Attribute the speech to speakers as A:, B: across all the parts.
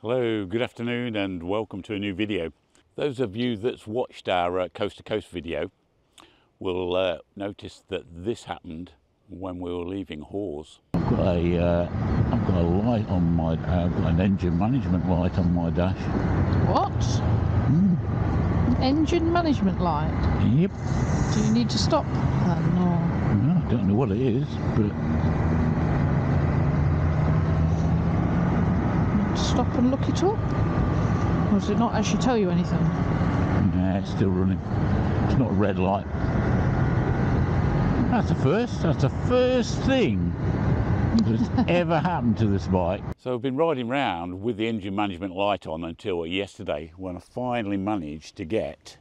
A: Hello, good afternoon and welcome to a new video. Those of you that's watched our coast to coast video will notice that this happened when we were leaving Hawes.
B: I've got a light on my, I've got an engine management light on my dash.
C: What? An engine management light?
B: Yep.
C: Do you need to stop? No.
B: No, I don't know what it is, but
C: Stop and look it up? Or does it not actually tell you anything?
B: nah, it's still running. It's not a red light. That's the first thing that's ever happened to this bike.
A: So I've been riding around with the engine management light on until yesterday, when I finally managed to get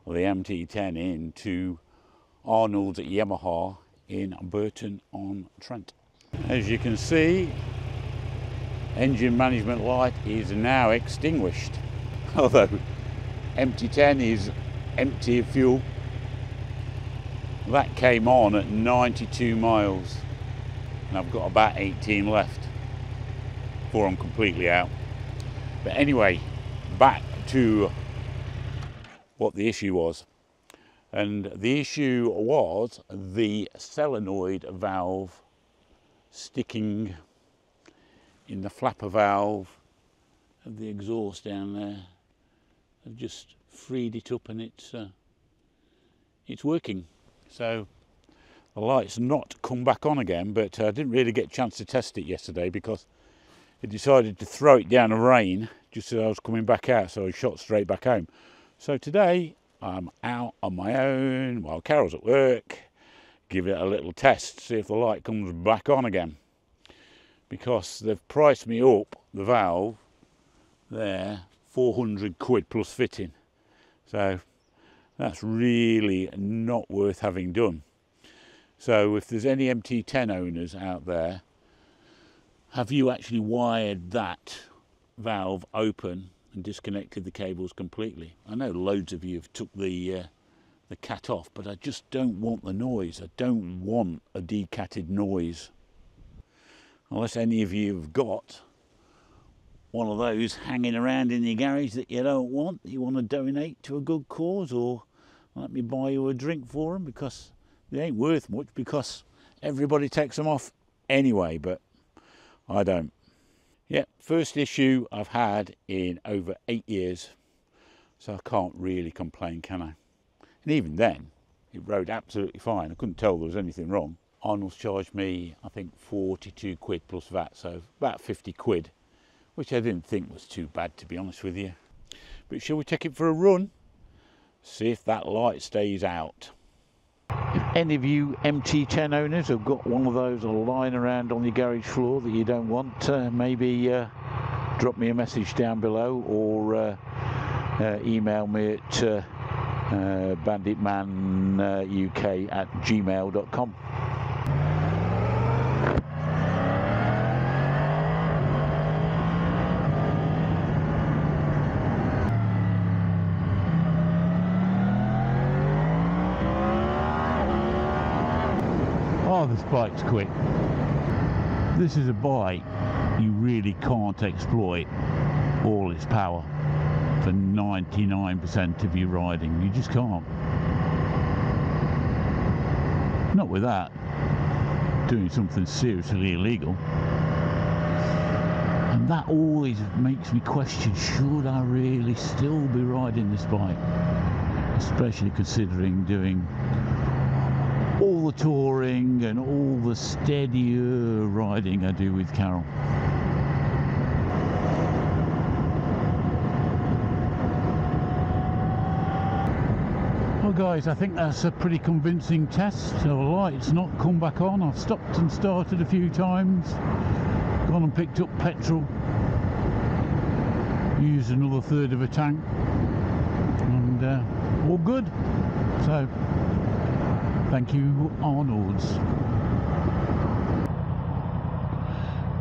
A: the MT10 into Arnold's at Yamaha in Burton-on-Trent. As you can see, engine management light is now extinguished, although MT10 is empty of fuel. That came on at 92 miles and I've got about 18 left before I'm completely out. But anyway, back to what the issue was. And the issue was the solenoid valve sticking in the flapper valve of the exhaust down there. I've just freed it up and it's working. So the light's not come back on again, but I didn't really get a chance to test it yesterday because it decided to throw it down a rain just as I was coming back out, so I shot straight back home. So today I'm out on my own while Carol's at work, give it a little test, see if the light comes back on again. Because they've priced me up the valve there, 400 quid plus fitting. So that's really not worth having done. So if there's any MT10 owners out there, have you actually wired that valve open and disconnected the cables completely? I know loads of you have took the cat off, but I just don't want the noise. I don't want a decatted noise. Unless any of you have got one of those hanging around in your garage that you don't want, you want to donate to a good cause, or let me buy you a drink for them, because they ain't worth much, because everybody takes them off anyway, but I don't. Yeah, first issue I've had in over 8 years, so I can't really complain, can I? And even then, it rode absolutely fine. I couldn't tell there was anything wrong. Arnold's charged me, I think, 42 quid plus VAT, so about 50 quid, which I didn't think was too bad, to be honest with you. But shall we take it for a run? See if that light stays out. If any of you MT10 owners have got one of those lying around on your garage floor that you don't want, maybe drop me a message down below, or email me at banditmanuk@gmail.com.
B: oh, this bike's quick. This is a bike you really can't exploit all its power for 99% of your riding. You just can't. Not without doing something seriously illegal. And that always makes me question, should I really still be riding this bike? Especially considering doing all the touring and all the steadier riding I do with Carol. Well guys, I think that's a pretty convincing test. The light's not come back on. I've stopped and started a few times, gone and picked up petrol, used another third of a tank, and all good. So thank you, Arnold's.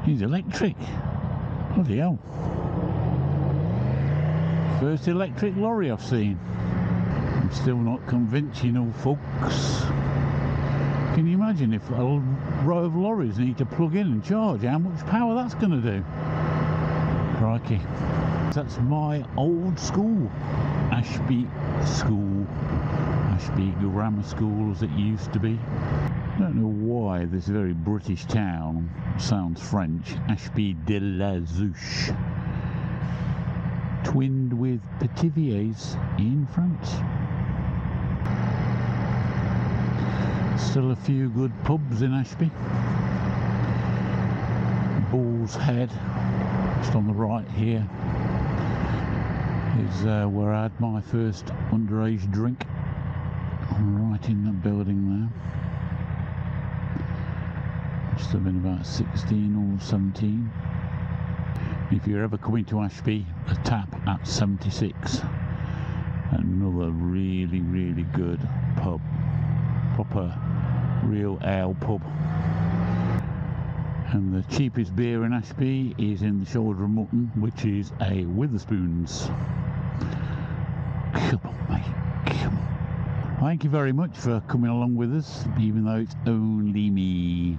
B: He's electric. Bloody hell. First electric lorry I've seen. I'm still not convinced, you know, folks. Can you imagine if a row of lorries need to plug in and charge, how much power that's going to do? Crikey. That's my old school, Ashby School, Ashby Grammar School as it used to be. I don't know why this very British town sounds French. Ashby de la Zouch, twinned with Pithiviers in France. Still a few good pubs in Ashby. Bull's Head, just on the right here, is where I had my first underage drink, right in the building there. Must have been about 16 or 17. If you're ever coming to Ashby, a tap at 76. Another really, really good pub. Proper real ale pub. And the cheapest beer in Ashby is in the Shoulder of Mutton, which is a Witherspoons. Come on, mate, come on. Thank you very much for coming along with us, even though it's only me.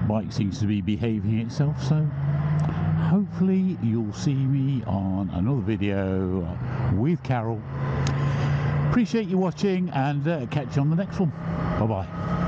B: Bike seems to be behaving itself, so hopefully you'll see me on another video with Carol. Appreciate you watching, and catch you on the next one. Bye bye.